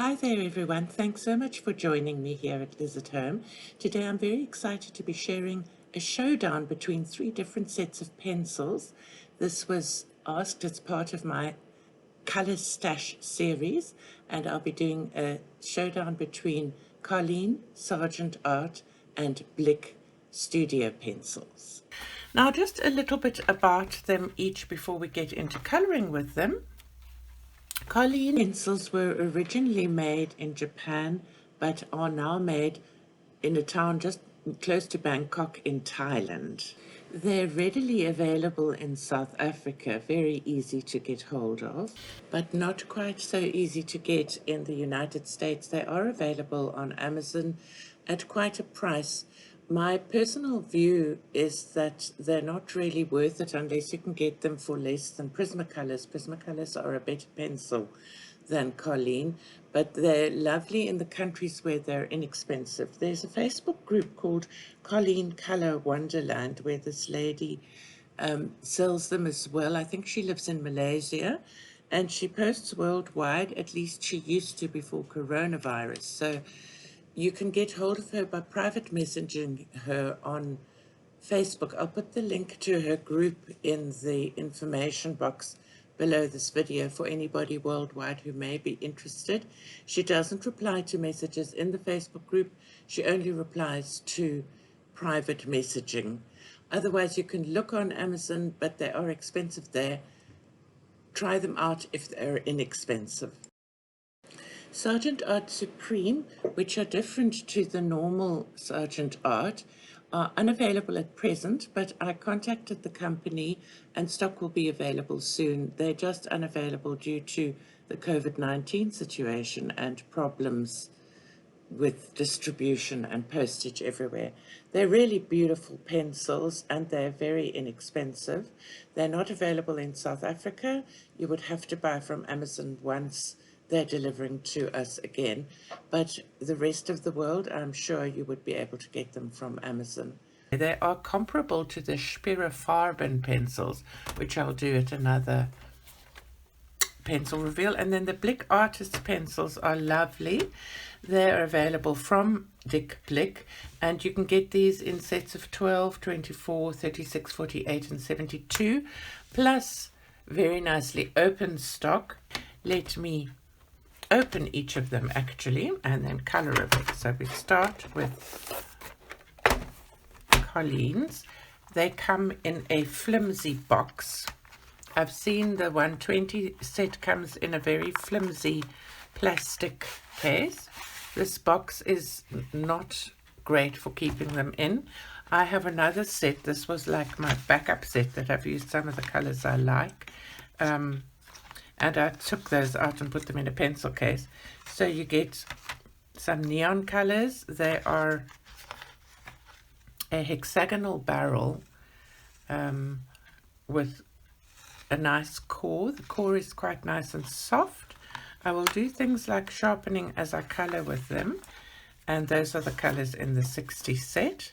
Hi there everyone, thanks so much for joining me here at Liz at Home. Today I'm very excited to be sharing a showdown between three different sets of pencils. This was asked as part of my Colour Stash series, and I'll be doing a showdown between Colleen, Sargent Art and Blick Studio pencils. Now just a little bit about them each before we get into colouring with them. Colleen pencils were originally made in Japan, but are now made in a town just close to Bangkok in Thailand. They're readily available in South Africa, very easy to get hold of, but not quite so easy to get in the United States. They are available on Amazon at quite a price. My personal view is that they're not really worth it unless you can get them for less than Prismacolors. Prismacolors are a better pencil than Colleen, but they're lovely in the countries where they're inexpensive. There's a Facebook group called Colleen Color Wonderland where this lady sells them as well. I think she lives in Malaysia and she posts worldwide, at least she used to before coronavirus. So you can get hold of her by private messaging her on Facebook. I'll put the link to her group in the information box below this video for anybody worldwide who may be interested. She doesn't reply to messages in the Facebook group. She only replies to private messaging. Otherwise, you can look on Amazon, but they are expensive there. Try them out if they're inexpensive. Sargent Art Supreme, which are different to the normal Sargent Art, are unavailable at present, but I contacted the company and stock will be available soon. They're just unavailable due to the COVID-19 situation and problems with distribution and postage everywhere. They're really beautiful pencils and they're very inexpensive. They're not available in South Africa. You would have to buy from Amazon once they're delivering to us again, but the rest of the world, I'm sure you would be able to get them from Amazon. They are comparable to the Farben pencils, which I'll do at another pencil reveal. And then the Blick Artist pencils are lovely. They're available from Dick Blick, and you can get these in sets of 12, 24, 36, 48, and 72, plus very nicely open stock. Let me open each of them actually and then color a bit. So we start with Colleen's. They come in a flimsy box. I've seen the 120 set comes in a very flimsy plastic case. This box is not great for keeping them in. I have another set. This was like my backup set that I've used some of the colors I like. And I took those out and put them in a pencil case. So you get some neon colors. They are a hexagonal barrel with a nice core. The core is quite nice and soft. I will do things like sharpening as I color with them. And those are the colors in the 60 set.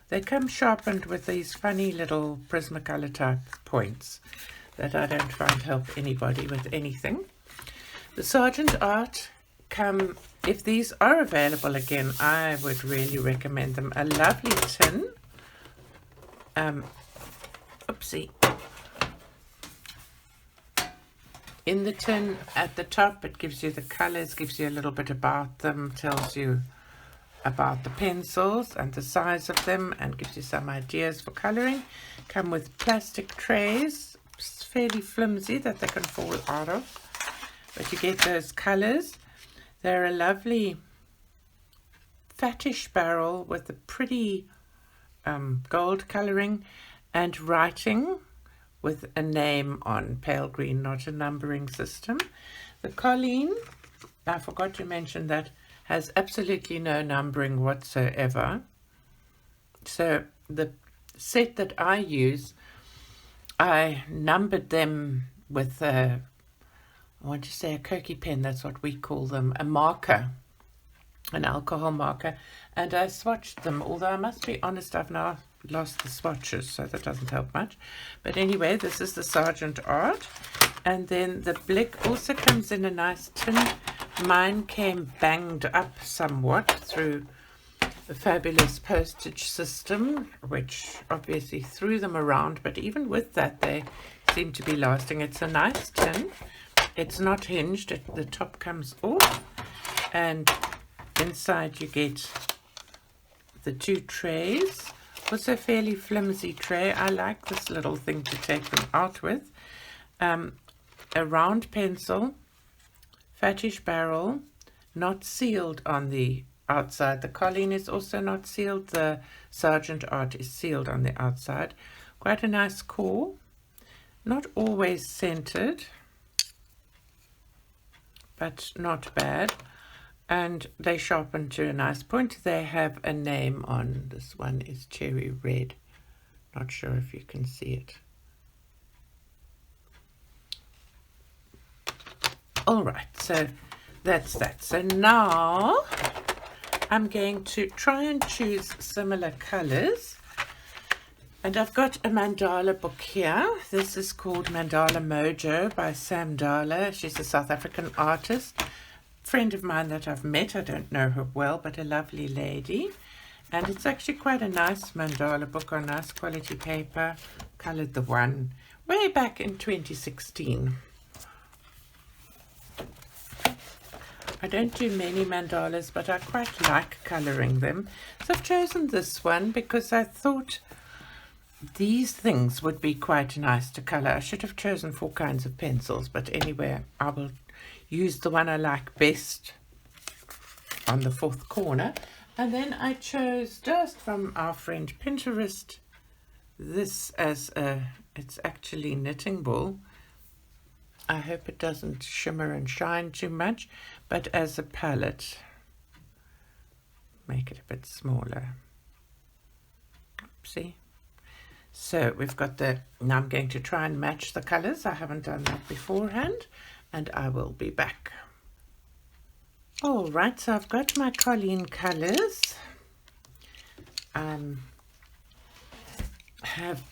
They come sharpened with these funny little Prismacolor type points that I don't find help anybody with anything. The Sargent Art come, if these are available again, I would really recommend them. A lovely tin. Oopsie. In the tin at the top, it gives you the colors, gives you a little bit about them, tells you about the pencils and the size of them, and gives you some ideas for coloring. Come with plastic trays, fairly flimsy that they can fall out of, but you get those colors. They're a lovely fattish barrel with a pretty gold coloring and writing with a name on pale green, not a numbering system. The Colleen, I forgot to mention that, has absolutely no numbering whatsoever. So the set that I use, I numbered them with I want to say a Koki pen, that's what we call them, a marker, an alcohol marker, and I swatched them, although I must be honest, I've now lost the swatches, so that doesn't help much. But anyway, this is the Sargent Art, and then the Blick also comes in a nice tin Mine came banged up somewhat through a fabulous postage system, which obviously threw them around, but even with that they seem to be lasting. It's a nice tin. It's not hinged. The top comes off, and inside you get the 2 trays. Also fairly flimsy tray. I like this little thing to take them out with. A round pencil, fattish barrel, not sealed on the outside. The Colleen is also not sealed. The Sargent Art is sealed on the outside. Quite a nice core. Not always centered, but not bad. And they sharpen to a nice point. They have a name on. This one is Cherry Red. Not sure if you can see it. All right, so that's that. So now I'm going to try and choose similar colors. And I've got a mandala book here. This is called Mandala Mojo by Sam Dala. She's a South African artist. Friend of mine that I've met. I don't know her well, but a lovely lady. And it's actually quite a nice mandala book on nice quality paper. Colored the one way back in 2016. I don't do many mandalas, but I quite like coloring them. So I've chosen this one because I thought these things would be quite nice to color. I should have chosen 4 kinds of pencils, but anyway, I will use the one I like best on the 4th corner. And then I chose just from our friend Pinterest this as it's actually knitting wool. I hope it doesn't shimmer and shine too much, but as a palette, make it a bit smaller. See? So we've got now I'm going to try and match the colors. I haven't done that beforehand, and I will be back. All right, so I've got my Colleen colors. Have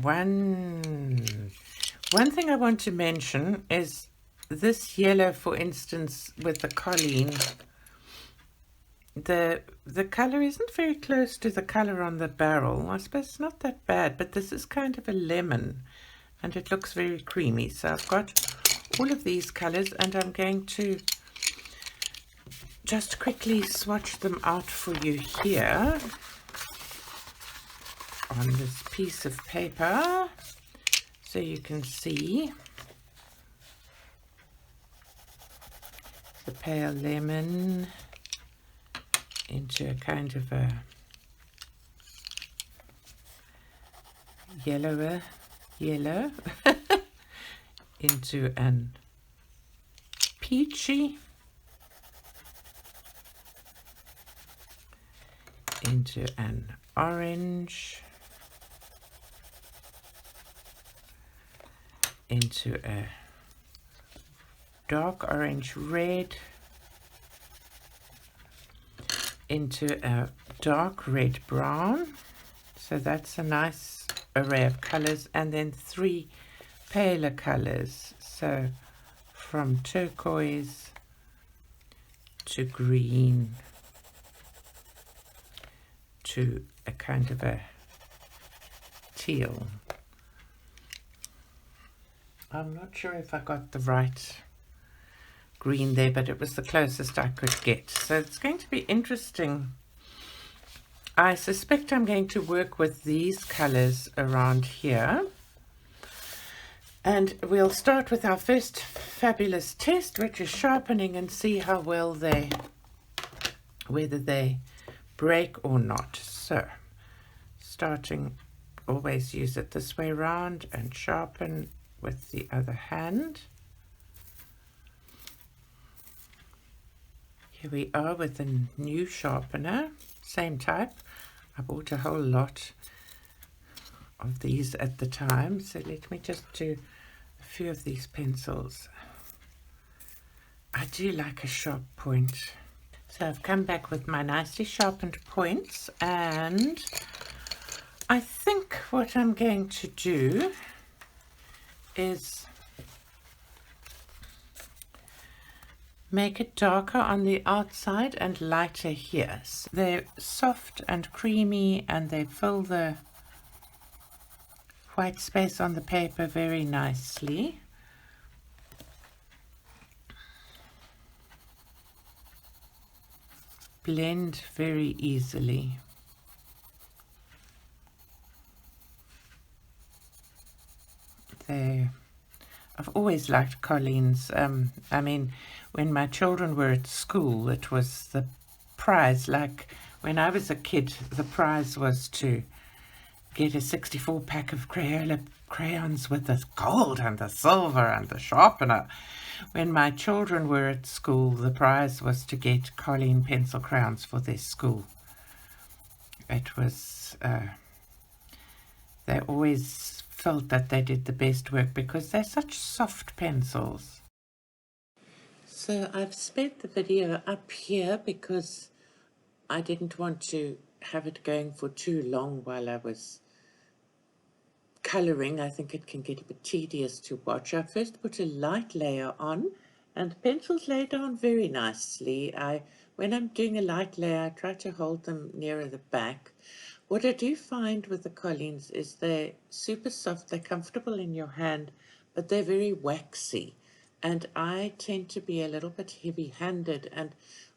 one thing I want to mention is this yellow, for instance, with the Colleen. The color isn't very close to the color on the barrel. I suppose it's not that bad, but this is kind of a lemon, and it looks very creamy. So I've got all of these colors, and I'm going to just quickly swatch them out for you here on this piece of paper, so you can see the pale lemon into a kind of a yellow into an peachy, into an orange, into a dark orange red, into a dark red brown. So that's a nice array of colors, and then 3 paler colors, so from turquoise to green to a kind of a teal. I'm not sure if I got the right green there, but it was the closest I could get. So it's going to be interesting. I suspect I'm going to work with these colors around here. And we'll start with our first fabulous test, which is sharpening, and see how well whether they break or not. So starting, always use it this way around and sharpen with the other hand. Here we are with a new sharpener, same type. I bought a whole lot of these at the time, so let me just do a few of these pencils. I do like a sharp point. So I've come back with my nicely sharpened points, and I think what I'm going to do is make it darker on the outside and lighter here. So they're soft and creamy, and they fill the white space on the paper very nicely. Blend very easily. I've always liked Colleen's. I mean, when my children were at school, it was the prize. Like when I was a kid, the prize was to get a 64 pack of Crayola crayons with the gold and the silver and the sharpener. When my children were at school, the prize was to get Colleen pencil crayons for their school. It was, they always felt that they did the best work because they're such soft pencils. So I've sped the video up here because I didn't want to have it going for too long while I was colouring. I think it can get a bit tedious to watch. I first put a light layer on, and the pencils lay down very nicely. When I'm doing a light layer, I try to hold them nearer the back. What I do find with the Colleens is they're super soft, they're comfortable in your hand, but they're very waxy. And I tend to be a little bit heavy-handed, and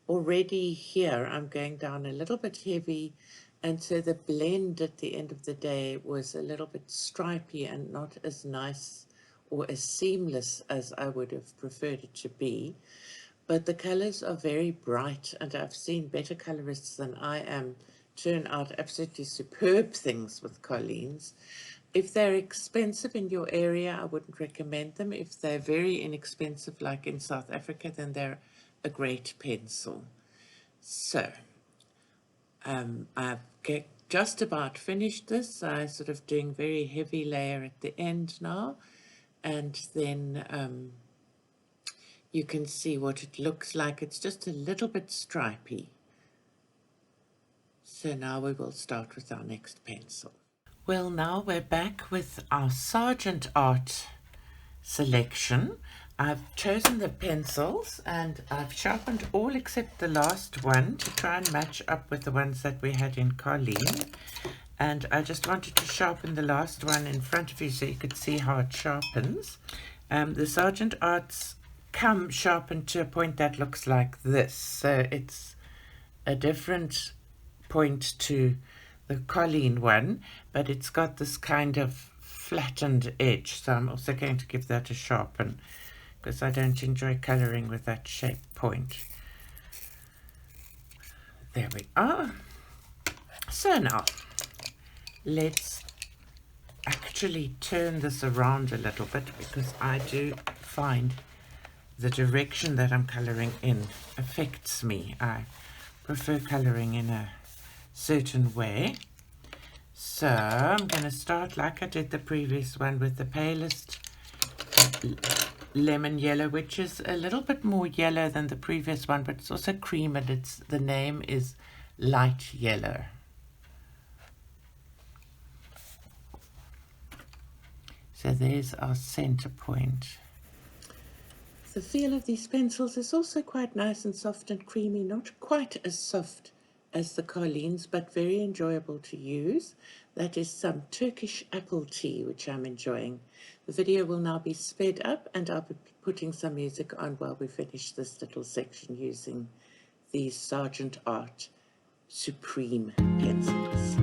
already here I'm going down a little bit heavy, and so the blend at the end of the day was a little bit stripy and not as nice or as seamless as I would have preferred it to be. But the colours are very bright, and I've seen better colourists than I am turn out absolutely superb things with Colleens. If they're expensive in your area, I wouldn't recommend them. If they're very inexpensive, like in South Africa, then they're a great pencil. So, I've just about finished this. I'm sort of doing very heavy layer at the end now, and then you can see what it looks like. It's just a little bit stripy. So now we will start with our next pencil. Well, now we're back with our Sargent Art selection. I've chosen the pencils and I've sharpened all except the last one to try and match up with the ones that we had in Colleen. And I just wanted to sharpen the last one in front of you so you could see how it sharpens. The Sargent Arts come sharpened to a point that looks like this. So it's a different point to the Colleen one, but it's got this kind of flattened edge. So I'm also going to give that a sharpen because I don't enjoy colouring with that shape point. There we are. So now let's actually turn this around a little bit because I do find the direction that I'm colouring in affects me. I prefer colouring in a certain way. So I'm going to start like I did the previous one with the palest lemon yellow, which is a little bit more yellow than the previous one, but it's also cream, and the name is light yellow. So there's our center point. The feel of these pencils is also quite nice and soft and creamy, not quite as soft as the Colleens, but very enjoyable to use. That is some Turkish apple tea, which I'm enjoying. The video will now be sped up, and I'll be putting some music on while we finish this little section using these Sargent Art Supreme pencils.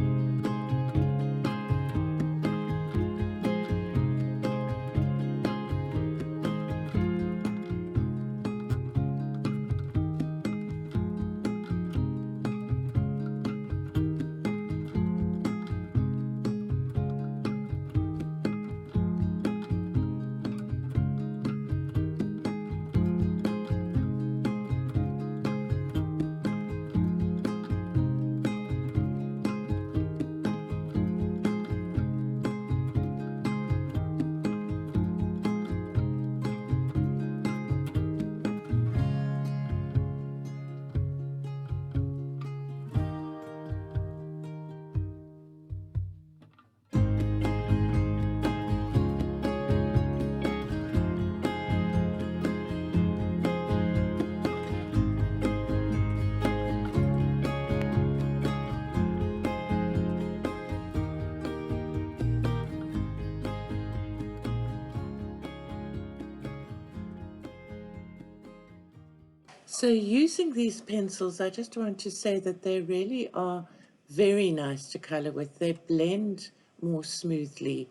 So using these pencils, I just want to say that they really are very nice to color with. They blend more smoothly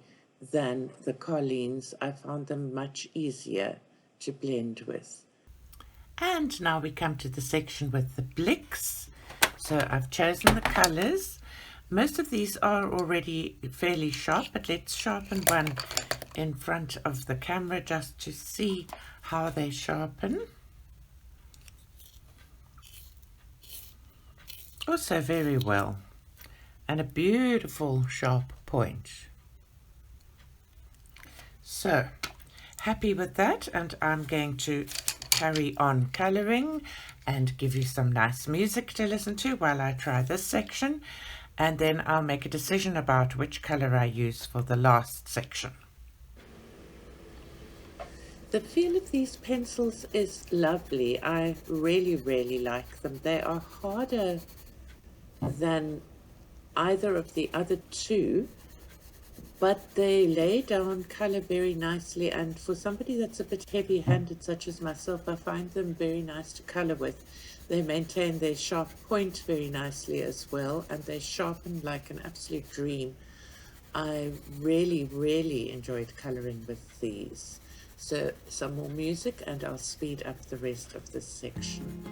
than the Colleen's. I found them much easier to blend with. And now we come to the section with the Blicks. So I've chosen the colors. Most of these are already fairly sharp, but let's sharpen one in front of the camera just to see how they sharpen. Also very well, and a beautiful sharp point. So happy with that, and I'm going to carry on coloring and give you some nice music to listen to while I try this section, and then I'll make a decision about which color I use for the last section. The feel of these pencils is lovely. I really like them. They are harder than either of the other two, but they lay down color very nicely, and for somebody that's a bit heavy-handed such as myself, I find them very nice to color with. They maintain their sharp point very nicely as well, and they sharpen like an absolute dream. I really enjoyed coloring with these. So some more music and I'll speed up the rest of this section.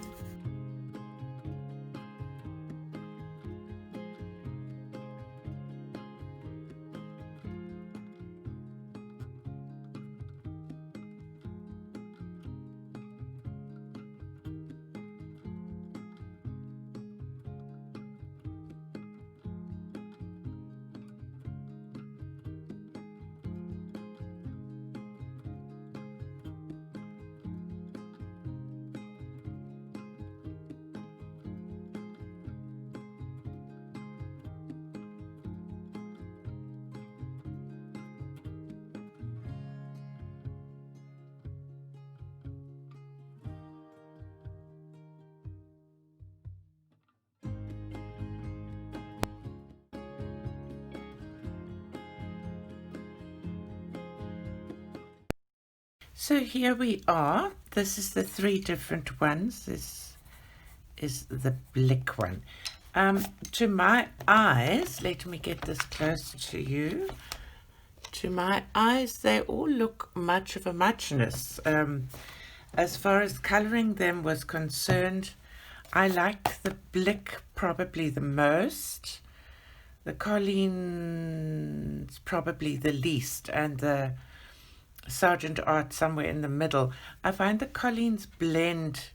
So here we are. This is the three different ones. This is the Blick one. To my eyes, let me get this close to you. To my eyes, they all look much of a muchness. As far as coloring them was concerned, I like the Blick probably the most. The Colleen's probably the least, and the Sargent Art somewhere in the middle. I find the Colleen's blend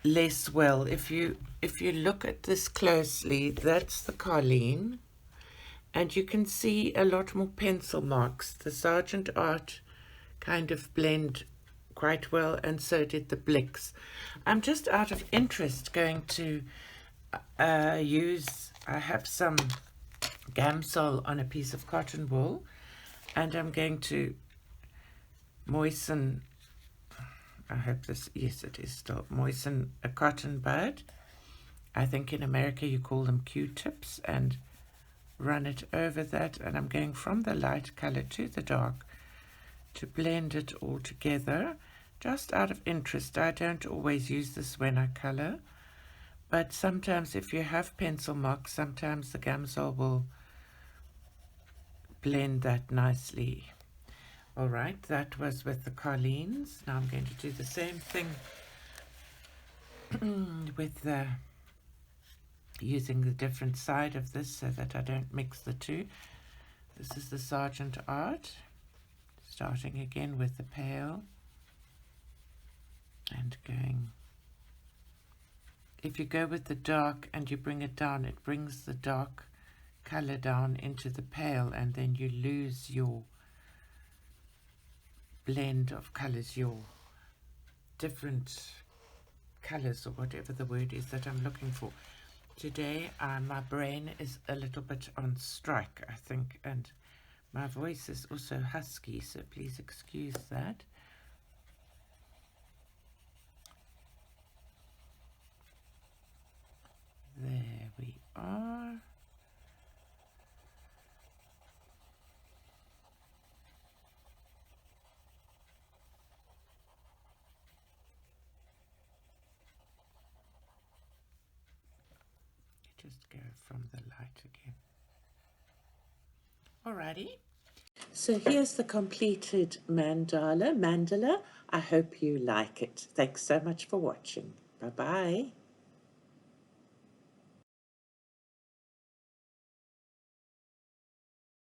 less well. If you look at this closely, that's the Colleen, and you can see a lot more pencil marks. The Sargent Art kind of blend quite well, and so did the Blicks. I'm just out of interest going to I have some Gamsol on a piece of cotton wool, and I'm going to moisten, I hope this, yes it is still, moisten a cotton bud. I think in America you call them Q-tips, and run it over that, and I'm going from the light color to the dark to blend it all together. Just out of interest, I don't always use this when I color, but sometimes if you have pencil marks, sometimes the Gamsol will blend that nicely. All right, that was with the Colleen's. Now I'm going to do the same thing with the using the different side of this so that I don't mix the two. This is the Sargent Art, starting again with the pale and going. If you go with the dark and you bring it down, it brings the dark color down into the pale, and then you lose your blend of colors, your different colors, or whatever the word is that I'm looking for. Today my brain is a little bit on strike, I think, and my voice is also husky, so please excuse that. There we are. just go from the light again. Alrighty. So here's the completed mandala. I hope you like it. Thanks so much for watching. Bye-bye.